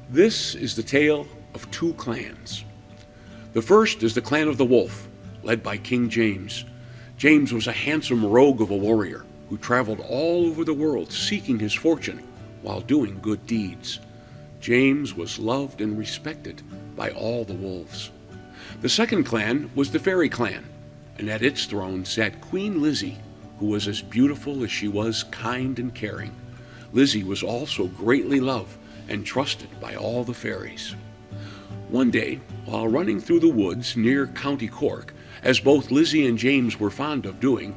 This is the tale of two clans. The first is the clan of the Wolf, led by King James. James was a handsome rogue of a warrior who traveled all over the world seeking his fortune while doing good deeds. James was loved and respected by all the wolves. The second clan was the Fairy Clan, and at its throne sat Queen Lizzie, who was as beautiful as she was kind and caring. Lizzie was also greatly loved and trusted by all the fairies. One day, while running through the woods near County Cork, as both Lizzie and James were fond of doing,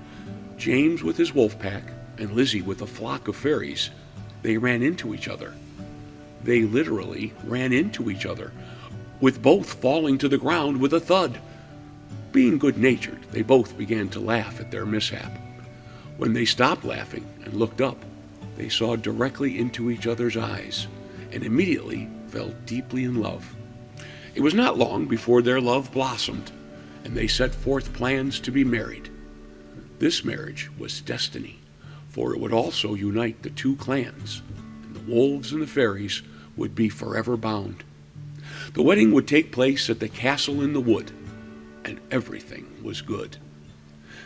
James with his wolf pack and Lizzie with a flock of fairies, they ran into each other. They literally ran into each other, with both falling to the ground with a thud. Being good-natured, they both began to laugh at their mishap. When they stopped laughing and looked up, they saw directly into each other's eyes and immediately fell deeply in love. It was not long before their love blossomed, and they set forth plans to be married. This marriage was destiny, for it would also unite the two clans, and the wolves and the fairies would be forever bound. The wedding would take place at the castle in the wood, and everything was good.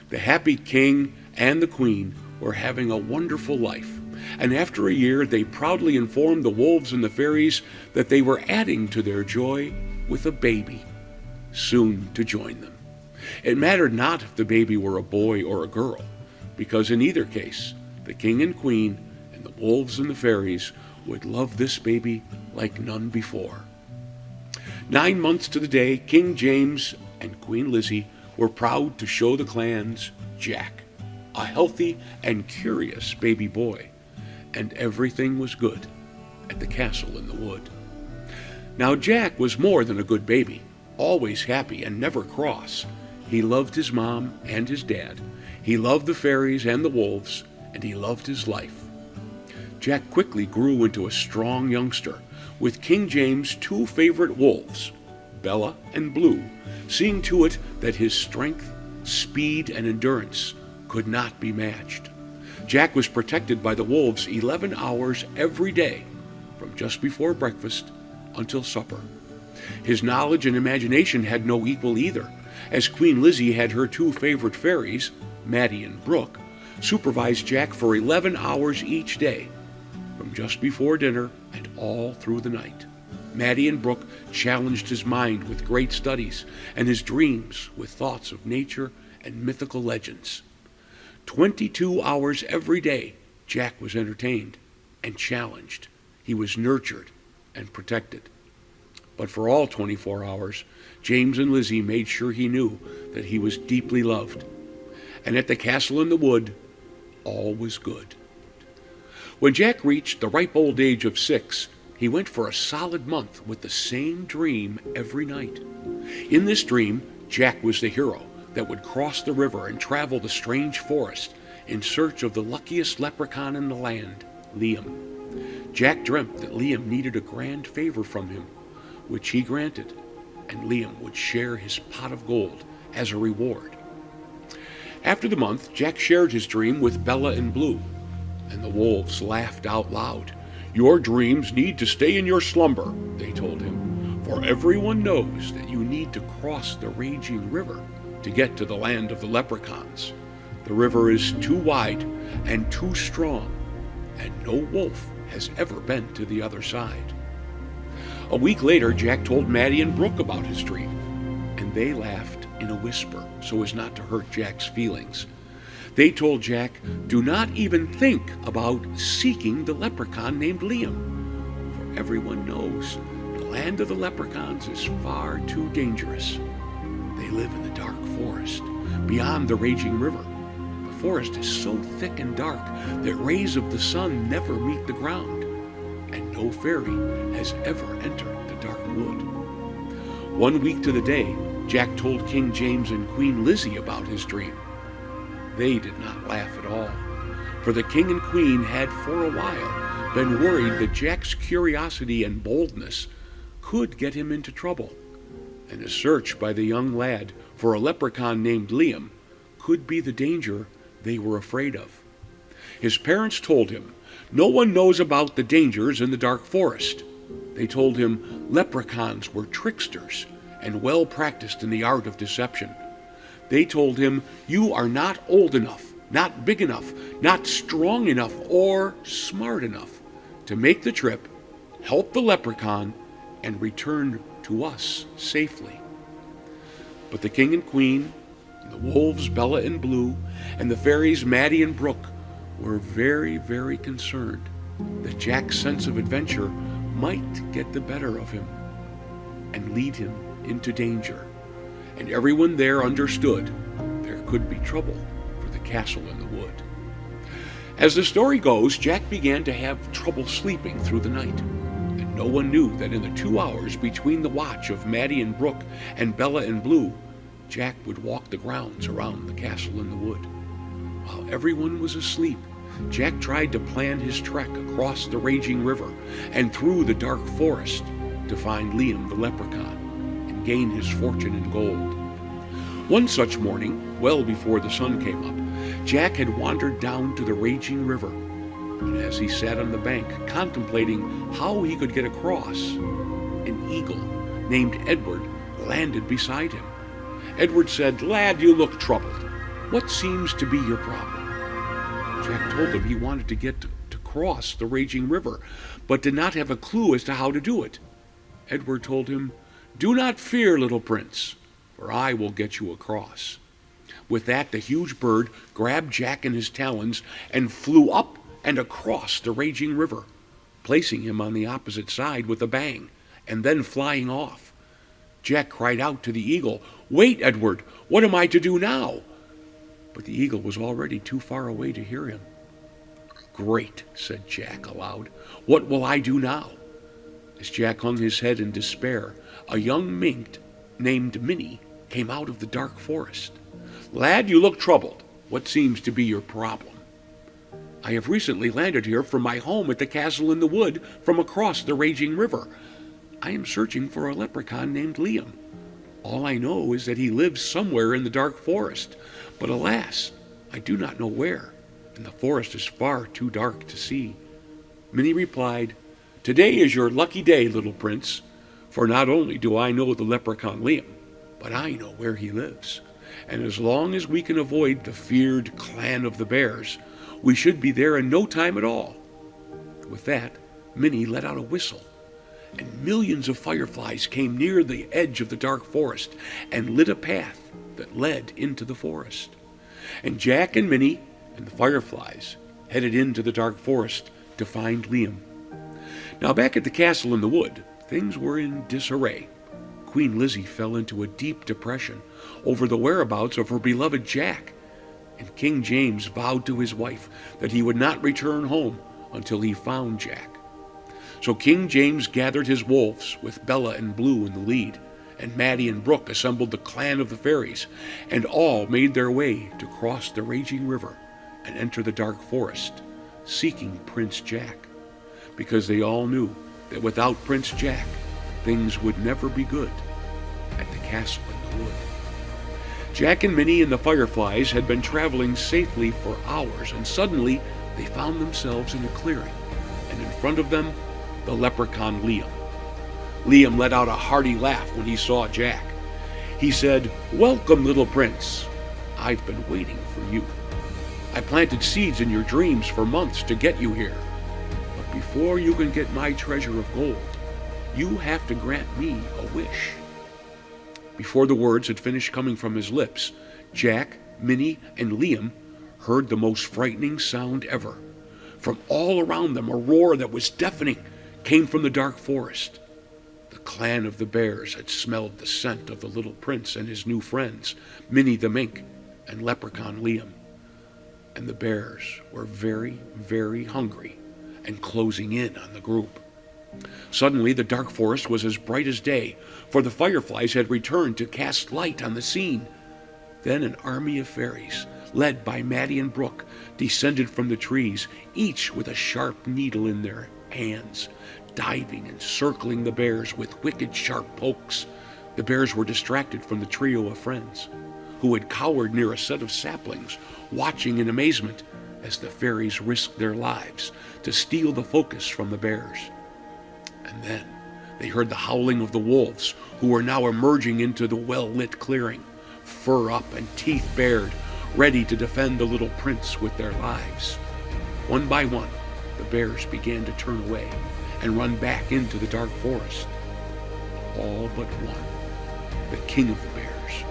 The happy king and the queen were having a wonderful life, and after a year they proudly informed the wolves and the fairies that they were adding to their joy with a baby, soon to join them. It mattered not if the baby were a boy or a girl, because in either case, the king and queen and the wolves and the fairies would love this baby like none before. 9 months to the day, King James and Queen Lizzie were proud to show the clans Jack, a healthy and curious baby boy, and everything was good at the castle in the wood. Now Jack was more than a good baby, always happy and never cross. He loved his mom and his dad. He loved the fairies and the wolves, and he loved his life. Jack quickly grew into a strong youngster, with King James' two favorite wolves, Bella and Blue, seeing to it that his strength, speed, and endurance could not be matched. Jack was protected by the wolves 11 hours every day, from just before breakfast until supper. His knowledge and imagination had no equal either, as Queen Lizzie had her two favorite fairies, Maddie and Brooke, supervise Jack for 11 hours each day, from just before dinner and all through the night. Maddie and Brooke challenged his mind with great studies, and his dreams with thoughts of nature and mythical legends. 22 hours every day, Jack was entertained and challenged. He was nurtured and protected. But for all 24 hours, James and Lizzie made sure he knew that he was deeply loved. And at the castle in the wood, all was good. When Jack reached the ripe old age of 6, he went for a solid month with the same dream every night. In this dream, Jack was the hero that would cross the river and travel the strange forest in search of the luckiest leprechaun in the land, Liam. Jack dreamt that Liam needed a grand favor from him, which he granted, and Liam would share his pot of gold as a reward. After the month, Jack shared his dream with Bella and Blue, and the wolves laughed out loud. "Your dreams need to stay in your slumber," they told him, "for everyone knows that you need to cross the raging river to get to the land of the leprechauns. The river is too wide and too strong, and no wolf has ever been to the other side." A week later, Jack told Maddie and Brooke about his dream, and they laughed in a whisper so as not to hurt Jack's feelings. They told Jack, "Do not even think about seeking the leprechaun named Liam, for everyone knows the land of the leprechauns is far too dangerous. They live in the dark forest, beyond the raging river. The forest is so thick and dark that rays of the sun never meet the ground, and no fairy has ever entered the dark wood." 1 week to the day, Jack told King James and Queen Lizzie about his dream. They did not laugh at all, for the king and queen had for a while been worried that Jack's curiosity and boldness could get him into trouble, and a search by the young lad for a leprechaun named Liam could be the danger they were afraid of. His parents told him no one knows about the dangers in the dark forest. They told him leprechauns were tricksters and well practiced in the art of deception. They told him you are not old enough, not big enough, not strong enough, or smart enough to make the trip, help the leprechaun, and return to us safely. But the king and queen, and the wolves Bella and Blue, and the fairies Maddie and Brooke were very, very concerned that Jack's sense of adventure might get the better of him and lead him into danger. And everyone there understood there could be trouble for the castle in the wood. As the story goes, Jack began to have trouble sleeping through the night, and no one knew that in the 2 hours between the watch of Maddie and Brooke and Bella and Blue, Jack would walk the grounds around the castle in the wood. While everyone was asleep, Jack tried to plan his trek across the raging river and through the dark forest to find Liam the leprechaun and gain his fortune in gold. One such morning, well before the sun came up, Jack had wandered down to the raging river, and as he sat on the bank contemplating how he could get across, an eagle named Edward landed beside him. Edward said, "Lad, you look troubled. What seems to be your problem?" Jack told him he wanted to get to cross the raging river, but did not have a clue as to how to do it. Edward told him, "Do not fear, little prince, for I will get you across." With that, the huge bird grabbed Jack in his talons and flew up and across the raging river, placing him on the opposite side with a bang, and then flying off. Jack cried out to the eagle, "Wait, Edward, what am I to do now?" But the eagle was already too far away to hear him. "Great," said Jack aloud. "What will I do now?" As Jack hung his head in despair, a young mink named Minnie came out of the dark forest. "Lad, you look troubled. What seems to be your problem?" "I have recently landed here from my home at the castle in the wood from across the raging river. I am searching for a leprechaun named Liam. All I know is that he lives somewhere in the dark forest, but alas, I do not know where, and the forest is far too dark to see." Minnie replied, "Today is your lucky day, little prince, for not only do I know the leprechaun Liam, but I know where he lives. And as long as we can avoid the feared clan of the bears, we should be there in no time at all." With that, Minnie let out a whistle, and millions of fireflies came near the edge of the dark forest and lit a path that led into the forest. And Jack and Minnie and the fireflies headed into the dark forest to find Liam. Now back at the castle in the wood, things were in disarray. Queen Lizzie fell into a deep depression over the whereabouts of her beloved Jack, and King James vowed to his wife that he would not return home until he found Jack. So King James gathered his wolves with Bella and Blue in the lead, and Maddie and Brooke assembled the clan of the fairies, and all made their way to cross the raging river and enter the dark forest, seeking Prince Jack, because they all knew that without Prince Jack, things would never be good at the castle in the wood. Jack and Minnie and the fireflies had been traveling safely for hours, and suddenly they found themselves in a clearing, and in front of them, the leprechaun Liam. Liam let out a hearty laugh when he saw Jack. He said, "Welcome, little prince. I've been waiting for you. I planted seeds in your dreams for months to get you here. But before you can get my treasure of gold, you have to grant me a wish." Before the words had finished coming from his lips, Jack, Minnie, and Liam heard the most frightening sound ever. From all around them, a roar that was deafening came from the dark forest. The clan of the bears had smelled the scent of the little prince and his new friends, Minnie the mink and leprechaun Liam. And the bears were very, very hungry and closing in on the group. Suddenly, the dark forest was as bright as day, for the fireflies had returned to cast light on the scene. Then an army of fairies, led by Maddie and Brooke, descended from the trees, each with a sharp needle in their hands, diving and circling the bears with wicked sharp pokes. The bears were distracted from the trio of friends, who had cowered near a set of saplings, watching in amazement as the fairies risked their lives to steal the focus from the bears. And then they heard the howling of the wolves, who were now emerging into the well-lit clearing, fur up and teeth bared, ready to defend the little prince with their lives. One by one, the bears began to turn away and run back into the dark forest. All but one, the king of the bears,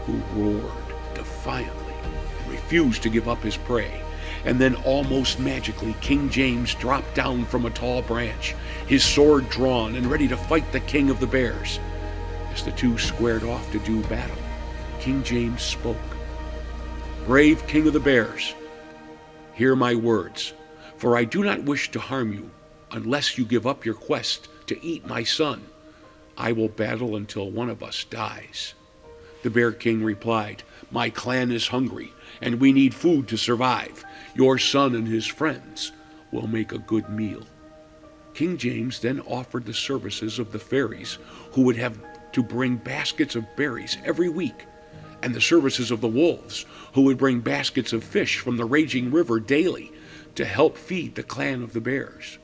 who roared defiantly and refused to give up his prey. And then almost magically, King James dropped down from a tall branch, his sword drawn and ready to fight the king of the bears. As the two squared off to do battle, King James spoke. "Brave king of the bears, hear my words, for I do not wish to harm you unless you give up your quest to eat my son. I will battle until one of us dies." The Bear King replied, "My clan is hungry, and we need food to survive. Your son and his friends will make a good meal." King James then offered the services of the fairies, who would have to bring baskets of berries every week, and the services of the wolves, who would bring baskets of fish from the raging river daily to help feed the clan of the bears.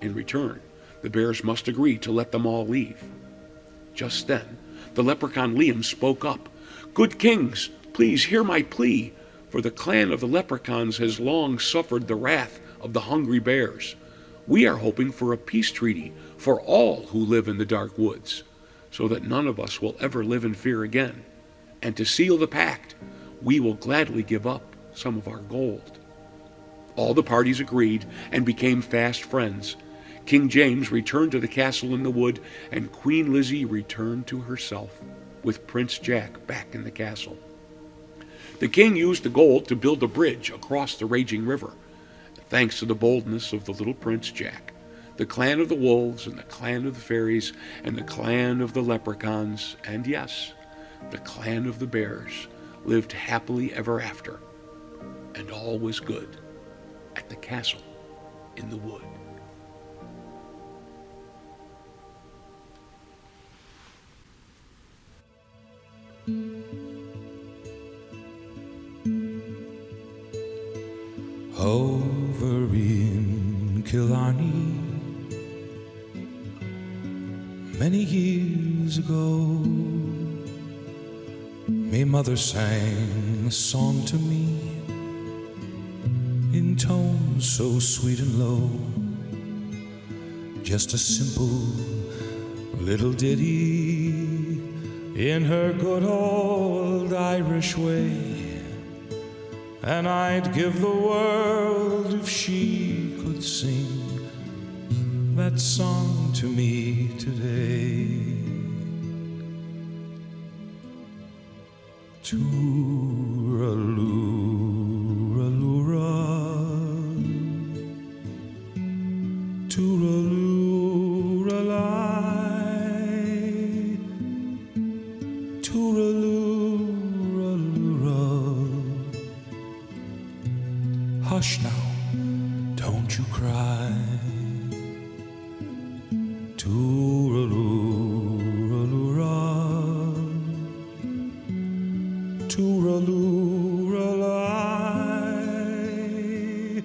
In return, the bears must agree to let them all leave. Just then, the leprechaun Liam spoke up. "Good kings, please hear my plea, for the clan of the leprechauns has long suffered the wrath of the hungry bears. We are hoping for a peace treaty for all who live in the dark woods, so that none of us will ever live in fear again. And to seal the pact, we will gladly give up some of our gold." All the parties agreed and became fast friends. King James returned to the castle in the wood, and Queen Lizzie returned to herself, with Prince Jack back in the castle. The king used the gold to build a bridge across the raging river. Thanks to the boldness of the little Prince Jack, the clan of the wolves and the clan of the fairies and the clan of the leprechauns, and yes, the clan of the bears, lived happily ever after. And all was good at the castle in the wood. Over in Killarney, many years ago, me mother sang a song to me in tones so sweet and low, just a simple little ditty in her good old Irish way. And I'd give the world if she could sing that song to me today. Tooralooraloora, tooralooralai, tooralooraloora. Hush now, don't you cry. Tooralooraloora, tooralooralai,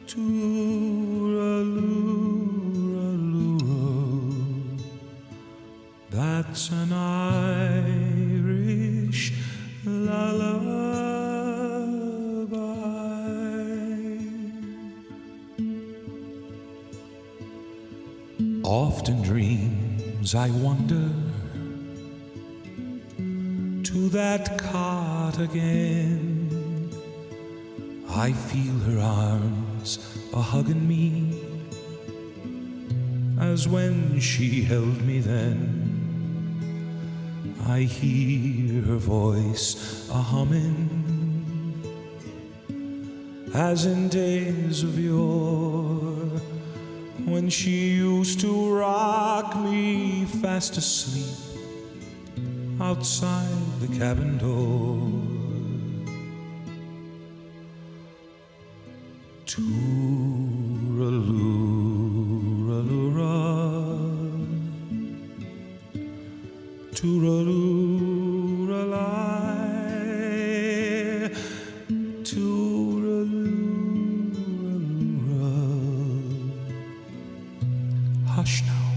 tooralooraloora. That's an Irish lullaby. Often dreams I wander to that cot again. I feel her arms a-hugging me as when she held me then. I hear her voice a-humming as in days of yore, when she used to rock me fast asleep outside the cabin door. Tooralooraloora, tooralooralai, tooralooraloora. Hush now,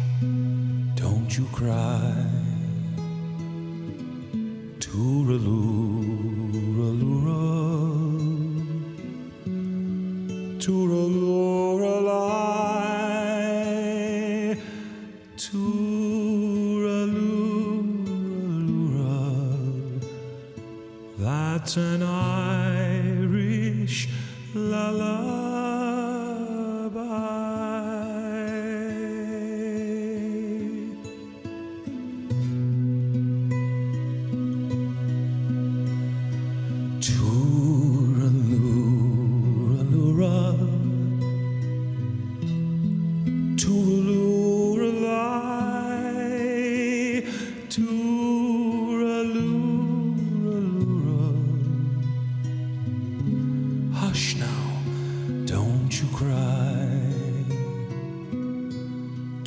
don't you cry. Tooralooraloora, tooralooralai, tooralooraloora. That's an Irish lullaby. Tooralooraloora, tooralooralai, tooralooraloora. Hush now, don't you cry.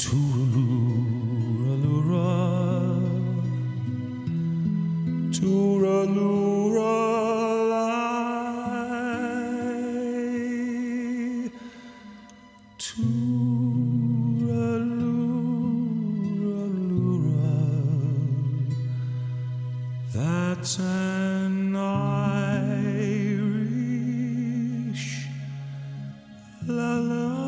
Tooralooraloora, tooralooralai, tooralooraloora. That's an Irish lullaby.